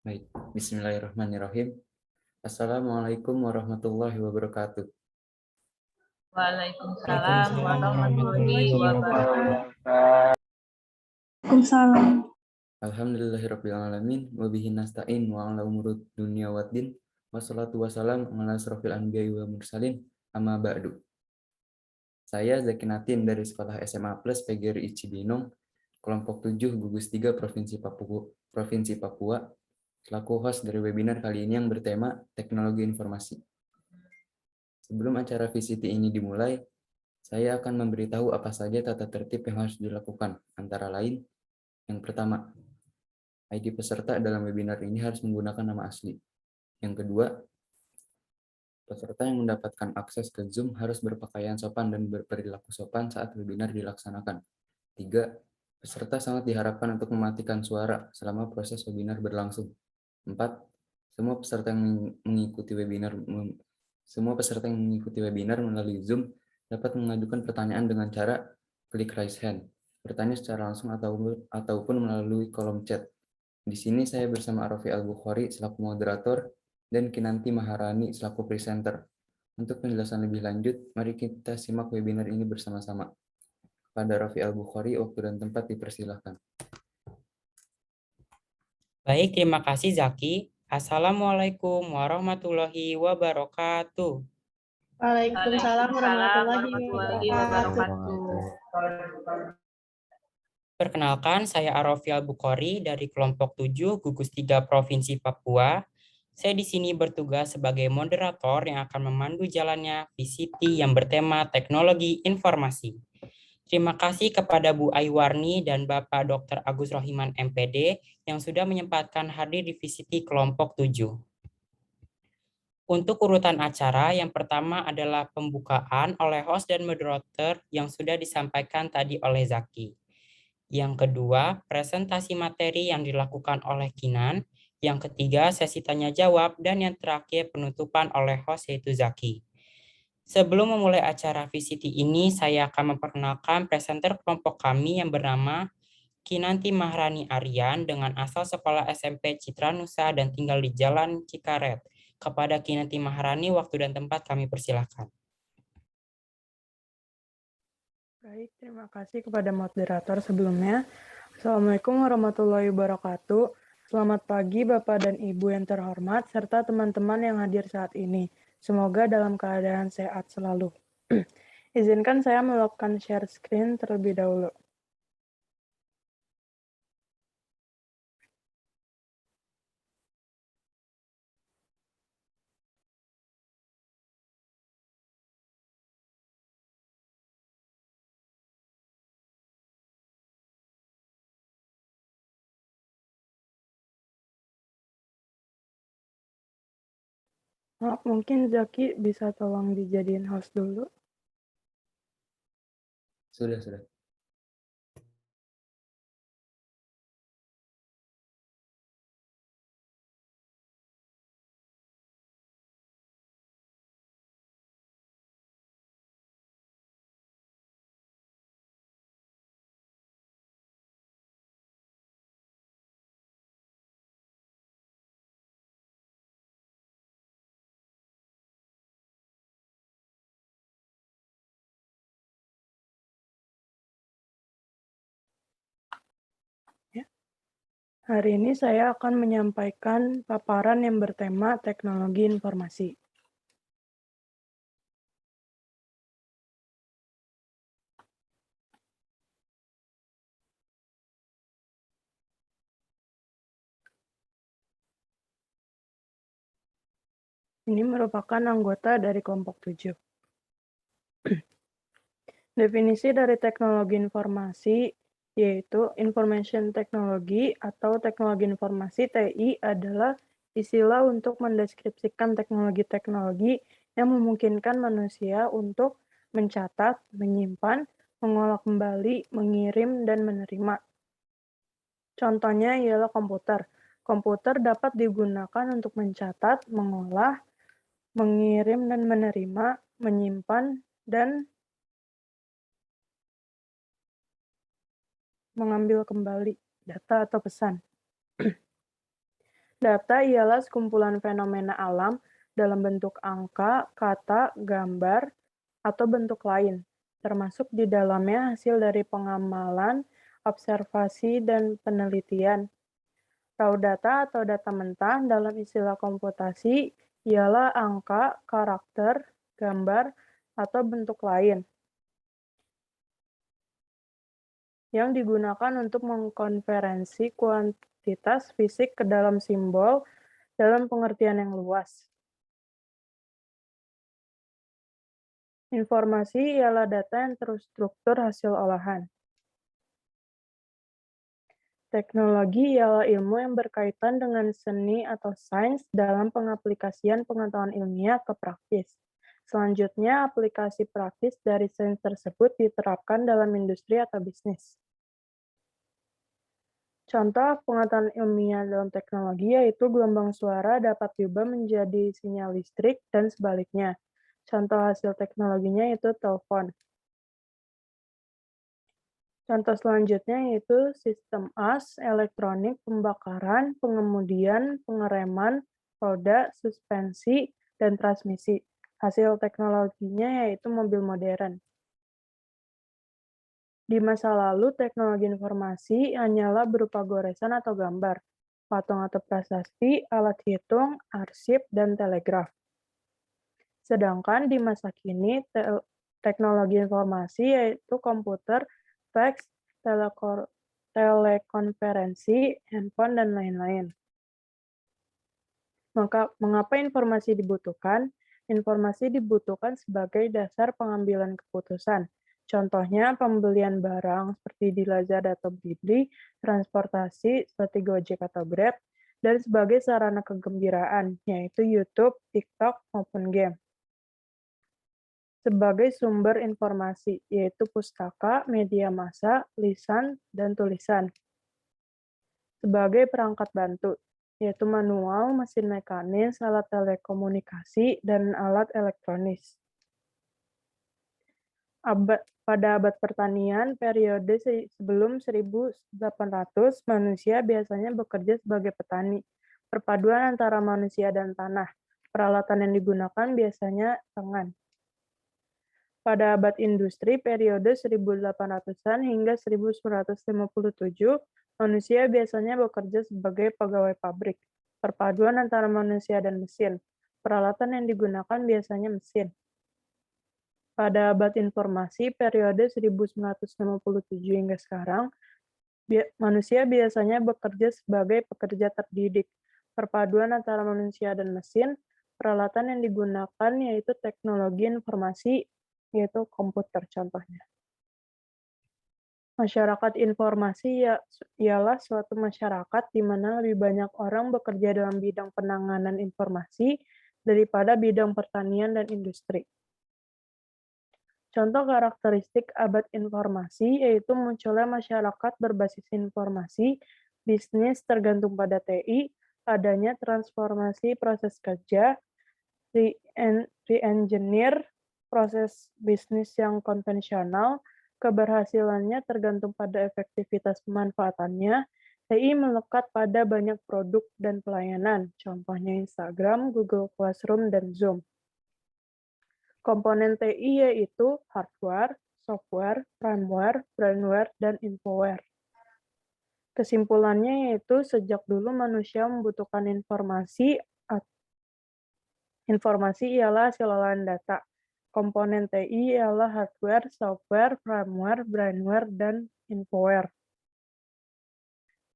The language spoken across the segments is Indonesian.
Baik, bismillahirrahmanirrahim. Assalamualaikum warahmatullahi wabarakatuh. Waalaikumsalam Waalaikumsalam warahmatullahi warahmatullahi wabarakatuh. wabarakatuh. Waalaikumsalam. Alhamdulillahirabbil alamin wa bihi nasta'in wa ala umurud dunya waddin. Wassalatu wassalamu ala asrofil anbiya'i wal mursalin. Amma ba'du. Saya Zaki Natin dari Sekolah SMA Plus PGRI Cibinong, kelompok 7 gugus 3 Provinsi Papua, selaku host dari webinar kali ini yang bertema Teknologi Informasi. Sebelum acara VCT ini dimulai, saya akan memberitahu apa saja tata tertib yang harus dilakukan, antara lain, yang pertama, ID peserta dalam webinar ini harus menggunakan nama asli. Yang kedua, peserta yang mendapatkan akses ke Zoom harus berpakaian sopan dan berperilaku sopan saat webinar dilaksanakan. 3. Peserta sangat diharapkan untuk mematikan suara selama proses webinar berlangsung. 4. Semua peserta yang mengikuti webinar melalui Zoom dapat mengajukan pertanyaan dengan cara klik raise hand, bertanya secara langsung ataupun melalui kolom chat. Di sini saya bersama Arafi Al-Bukhari selaku moderator dan Kinanti Maharani selaku presenter. Untuk penjelasan lebih lanjut, mari kita simak webinar ini bersama-sama. Kepada Arafi Al-Bukhari, waktu dan tempat dipersilahkan. Baik, terima kasih Zaki. Assalamualaikum warahmatullahi wabarakatuh. Waalaikumsalam warahmatullahi warahmatullahi wabarakatuh. wabarakatuh. Perkenalkan, saya Arafi Al-Bukhari dari kelompok 7 gugus 3 Provinsi Papua. Saya di sini bertugas sebagai moderator yang akan memandu jalannya VCT yang bertema Teknologi Informasi. Terima kasih kepada Bu Aiwarni dan Bapak Dr. Agus Rohiman MPD yang sudah menyempatkan hadir di VCT kelompok 7. Untuk urutan acara, yang pertama adalah pembukaan oleh host dan moderator yang sudah disampaikan tadi oleh Zaki. Yang kedua, presentasi materi yang dilakukan oleh Kinan. Yang ketiga, sesi tanya jawab. Dan yang terakhir, penutupan oleh host yaitu Zaki. Sebelum memulai acara VCT ini, saya akan memperkenalkan presenter kelompok kami yang bernama Kinanti Maharani Aryan dengan asal sekolah SMP Citra Nusa dan tinggal di Jalan Cikaret. Kepada Kinanti Maharani, waktu dan tempat kami persilahkan. Baik, terima kasih kepada moderator sebelumnya. Assalamualaikum warahmatullahi wabarakatuh. Selamat pagi Bapak dan Ibu yang terhormat, serta teman-teman yang hadir saat ini. Semoga dalam keadaan sehat selalu. Izinkan saya melakukan share screen terlebih dahulu. Maaf, mungkin Zaki bisa tolong dijadiin host dulu. Sudah. Hari ini saya akan menyampaikan paparan yang bertema teknologi informasi. Ini merupakan anggota dari kelompok 7. Definisi dari teknologi informasi yaitu Information Technology atau teknologi informasi TI adalah istilah untuk mendeskripsikan teknologi-teknologi yang memungkinkan manusia untuk mencatat, menyimpan, mengolah kembali, mengirim, dan menerima. Contohnya ialah komputer. Komputer dapat digunakan untuk mencatat, mengolah, mengirim dan menerima, menyimpan, dan mengambil kembali data atau pesan. Data ialah sekumpulan fenomena alam dalam bentuk angka, kata, gambar, atau bentuk lain, termasuk di dalamnya hasil dari pengamalan, observasi, dan penelitian. Raw data atau data mentah dalam istilah komputasi ialah angka, karakter, gambar, atau bentuk lain yang digunakan untuk mengkonversi kuantitas fisik ke dalam simbol dalam pengertian yang luas. Informasi ialah data yang terstruktur hasil olahan. Teknologi ialah ilmu yang berkaitan dengan seni atau sains dalam pengaplikasian pengetahuan ilmiah ke praktis. Selanjutnya, aplikasi praktis dari sains tersebut diterapkan dalam industri atau bisnis. Contoh pengetahuan ilmiah dalam teknologi yaitu gelombang suara dapat diubah menjadi sinyal listrik dan sebaliknya. Contoh hasil teknologinya yaitu telepon. Contoh selanjutnya yaitu sistem as, elektronik, pembakaran, pengemudian, pengereman, roda, suspensi, dan transmisi. Hasil teknologinya yaitu mobil modern. Di masa lalu, teknologi informasi hanyalah berupa goresan atau gambar, patung atau prasasti, alat hitung, arsip, dan telegraf. Sedangkan di masa kini, teknologi informasi yaitu komputer, fax, telekonferensi, handphone, dan lain-lain. Mengapa informasi dibutuhkan? Informasi dibutuhkan sebagai dasar pengambilan keputusan. Contohnya pembelian barang seperti di Lazada atau Blibli, transportasi seperti Gojek atau Grab, dan sebagai sarana kegembiraan, yaitu YouTube, TikTok, maupun game. Sebagai sumber informasi, yaitu pustaka, media massa, lisan, dan tulisan. Sebagai perangkat bantu, yaitu manual, mesin mekanis, alat telekomunikasi, dan alat elektronis. Pada abad pertanian, periode sebelum 1800, manusia biasanya bekerja sebagai petani, perpaduan antara manusia dan tanah. Peralatan yang digunakan biasanya tangan. Pada abad industri periode 1800-an hingga 1957, manusia biasanya bekerja sebagai pegawai pabrik, perpaduan antara manusia dan mesin. Peralatan yang digunakan biasanya mesin. Pada abad informasi periode 1957 hingga sekarang, manusia biasanya bekerja sebagai pekerja terdidik, perpaduan antara manusia dan mesin. Peralatan yang digunakan yaitu teknologi informasi, yaitu komputer contohnya. Masyarakat informasi ialah suatu masyarakat di mana lebih banyak orang bekerja dalam bidang penanganan informasi daripada bidang pertanian dan industri. Contoh karakteristik abad informasi yaitu munculnya masyarakat berbasis informasi, bisnis tergantung pada TI, adanya transformasi proses kerja, re-engineer proses bisnis yang konvensional, keberhasilannya tergantung pada efektivitas pemanfaatannya, TI melekat pada banyak produk dan pelayanan, contohnya Instagram, Google Classroom, dan Zoom. Komponen TI yaitu hardware, software, firmware, brainware, dan infoware. Kesimpulannya yaitu sejak dulu manusia membutuhkan informasi. Informasi ialah hasil olahan data. Komponen TI ialah hardware, software, firmware, brainware, dan infoware.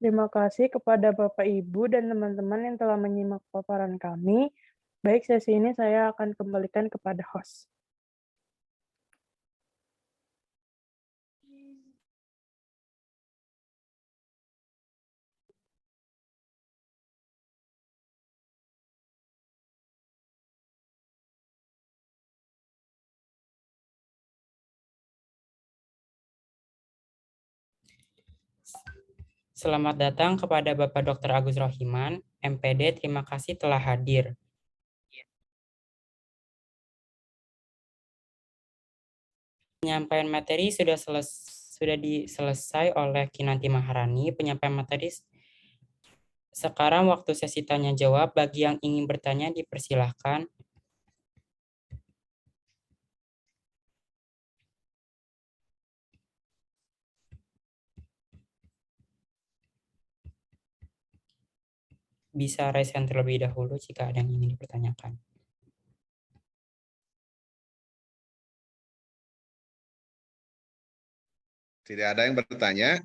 Terima kasih kepada Bapak, Ibu, dan teman-teman yang telah menyimak paparan kami. Baik, sesi ini saya akan kembalikan kepada host. Selamat datang kepada Bapak Dr. Agus Rohiman, MPD. Terima kasih telah hadir. Penyampaian materi sudah selesai oleh Kinanti Maharani. Penyampaian materi Sekarang waktu sesi tanya jawab. Bagi yang ingin bertanya dipersilahkan. Bisa raise hand terlebih dahulu jika ada yang ingin dipertanyakan. Tidak ada yang bertanya.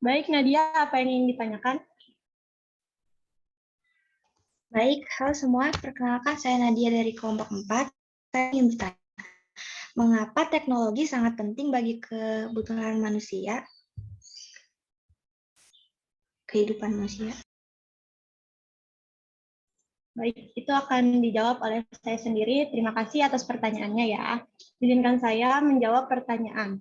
Baik, Nadia, apa yang ingin ditanyakan? Baik, halo semua. Perkenalkan, saya Nadia dari kelompok 4. Saya ingin bertanya, mengapa teknologi sangat penting bagi kebutuhan manusia, kehidupan manusia? Baik, itu akan dijawab oleh saya sendiri. Terima kasih atas pertanyaannya ya. Izinkan saya menjawab pertanyaan.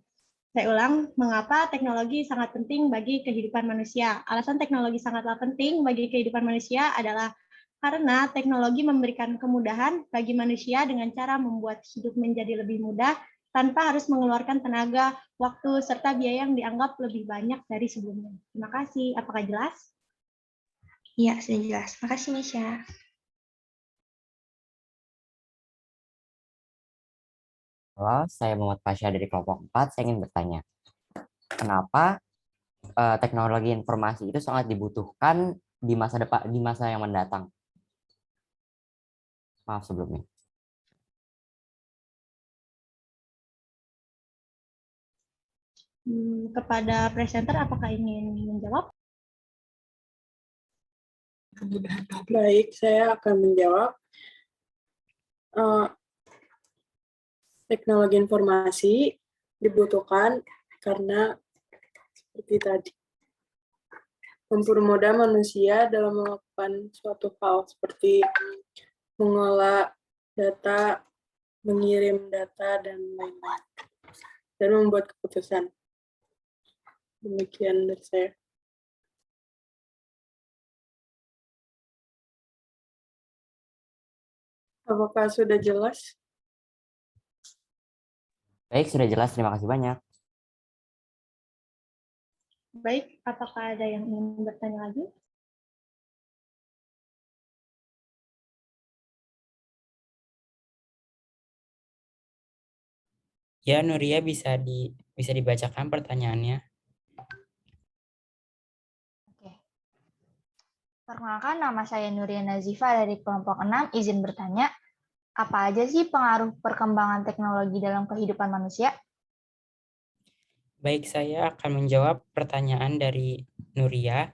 Saya ulang, mengapa teknologi sangat penting bagi kehidupan manusia? Alasan teknologi sangatlah penting bagi kehidupan manusia adalah karena teknologi memberikan kemudahan bagi manusia dengan cara membuat hidup menjadi lebih mudah tanpa harus mengeluarkan tenaga, waktu, serta biaya yang dianggap lebih banyak dari sebelumnya. Terima kasih. Apakah jelas? Ya, sudah jelas. Makasih, Misha. Halo, saya Muhammad Pasha dari kelompok 4. Saya ingin bertanya, kenapa teknologi informasi itu sangat dibutuhkan di masa depan, di masa yang mendatang? Maaf sebelumnya. Kepada presenter, apakah ingin menjawab? Baik, saya akan menjawab. Teknologi informasi dibutuhkan karena seperti tadi, mempermudah manusia dalam melakukan suatu hal seperti mengolah data, mengirim data, dan lain-lain, dan membuat keputusan. Demikian dari saya. Apakah sudah jelas? Baik, sudah jelas. Terima kasih banyak. Baik, apakah ada yang ingin bertanya lagi? Ya, Nuria bisa dibacakan pertanyaannya. Oke. Perkenalkan, nama saya Nuria Nazifa dari kelompok 6. Izin bertanya, apa aja sih pengaruh perkembangan teknologi dalam kehidupan manusia? Baik, saya akan menjawab pertanyaan dari Nuria.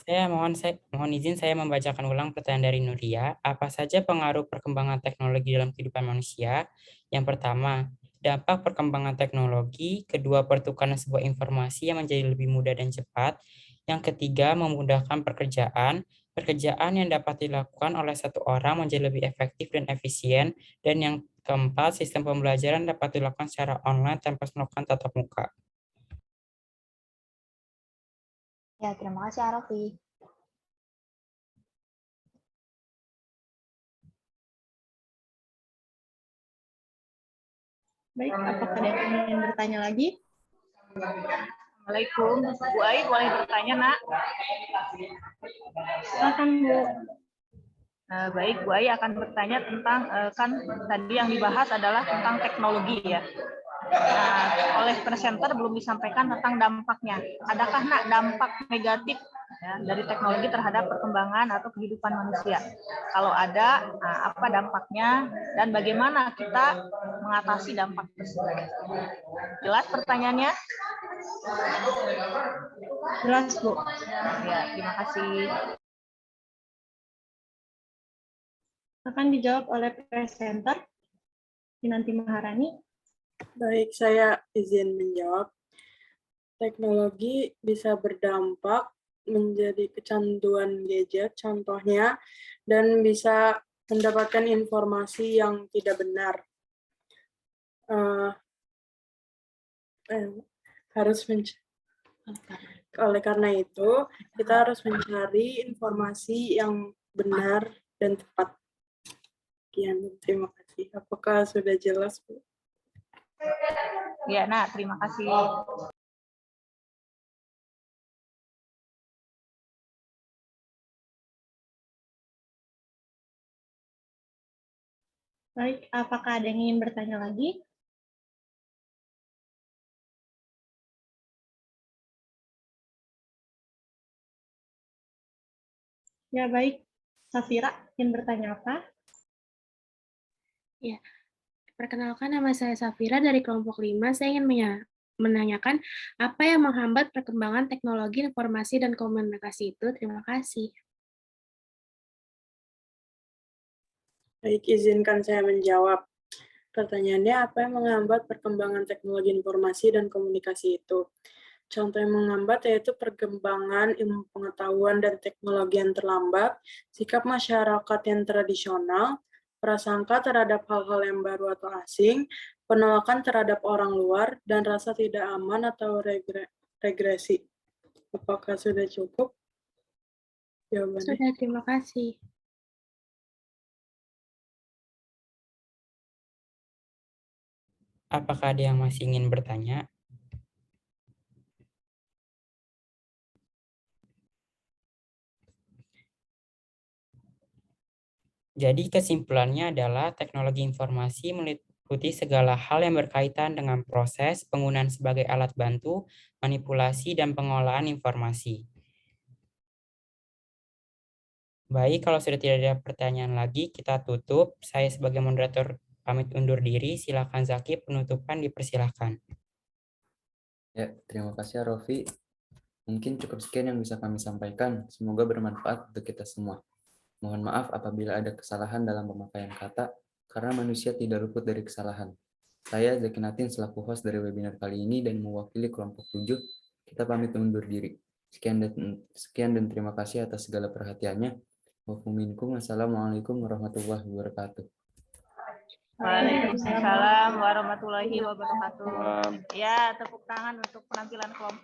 Mohon izin saya membacakan ulang pertanyaan dari Nuria. Apa saja pengaruh perkembangan teknologi dalam kehidupan manusia? Yang pertama, dampak perkembangan teknologi. Kedua, pertukaran sebuah informasi yang menjadi lebih mudah dan cepat. Yang ketiga, memudahkan pekerjaan. Pekerjaan yang dapat dilakukan oleh satu orang menjadi lebih efektif dan efisien. Dan yang keempat, sistem pembelajaran dapat dilakukan secara online tanpa melakukan tatap muka. Ya, terima kasih, Arafi. Baik, apakah ada yang ingin bertanya lagi? Assalamualaikum, Bu Ai boleh bertanya, Nak? Silakan, Bu. Baik, Bu Ai akan bertanya tentang, kan tadi yang dibahas adalah tentang teknologi ya. Nah, oleh presenter belum disampaikan tentang dampaknya. Adakah, Nak, dampak negatif ya, dari teknologi terhadap perkembangan atau kehidupan manusia? Kalau ada, apa dampaknya dan bagaimana kita mengatasi dampak tersebut? Jelas pertanyaannya? Jelas, Bu. Ya, terima kasih. Akan dijawab oleh presenter, Kinanti Maharani. Baik, saya izin menjawab. Teknologi bisa berdampak menjadi kecanduan gadget, contohnya, dan bisa mendapatkan informasi yang tidak benar. Oleh karena itu, kita harus mencari informasi yang benar dan tepat. Sekian, terima kasih. Apakah sudah jelas, Bu? Ya, Nak, terima kasih. Baik, apakah ada yang ingin bertanya lagi? Ya, baik. Safira, ingin bertanya apa? Ya, perkenalkan nama saya Safira dari kelompok 5. Saya ingin menanyakan apa yang menghambat perkembangan teknologi informasi dan komunikasi itu. Terima kasih. Baik, izinkan saya menjawab. Pertanyaannya, apa yang menghambat perkembangan teknologi informasi dan komunikasi itu? Contoh yang menghambat yaitu perkembangan ilmu pengetahuan dan teknologi yang terlambat, sikap masyarakat yang tradisional, prasangka terhadap hal-hal yang baru atau asing, penolakan terhadap orang luar, dan rasa tidak aman atau regresi. Apakah sudah cukup jawabannya? Sudah, terima kasih. Apakah ada yang masih ingin bertanya? Jadi kesimpulannya adalah teknologi informasi meliputi segala hal yang berkaitan dengan proses penggunaan sebagai alat bantu, manipulasi, dan pengolahan informasi. Baik, kalau sudah tidak ada pertanyaan lagi, kita tutup. Saya sebagai moderator pamit undur diri. Silakan Zaki, penutupan dipersilahkan. Ya, terima kasih Rofi. Mungkin cukup sekian yang bisa kami sampaikan. Semoga bermanfaat untuk kita semua. Mohon maaf apabila ada kesalahan dalam pemakaian kata, karena manusia tidak luput dari kesalahan. Saya Zaki Natin selaku host dari webinar kali ini dan mewakili kelompok 7, kita pamit undur diri. Sekian dan terima kasih atas segala perhatiannya. Wassalamualaikum warahmatullahi wabarakatuh. Waalaikumsalam warahmatullahi wabarakatuh. Ya, tepuk tangan untuk penampilan kelompok.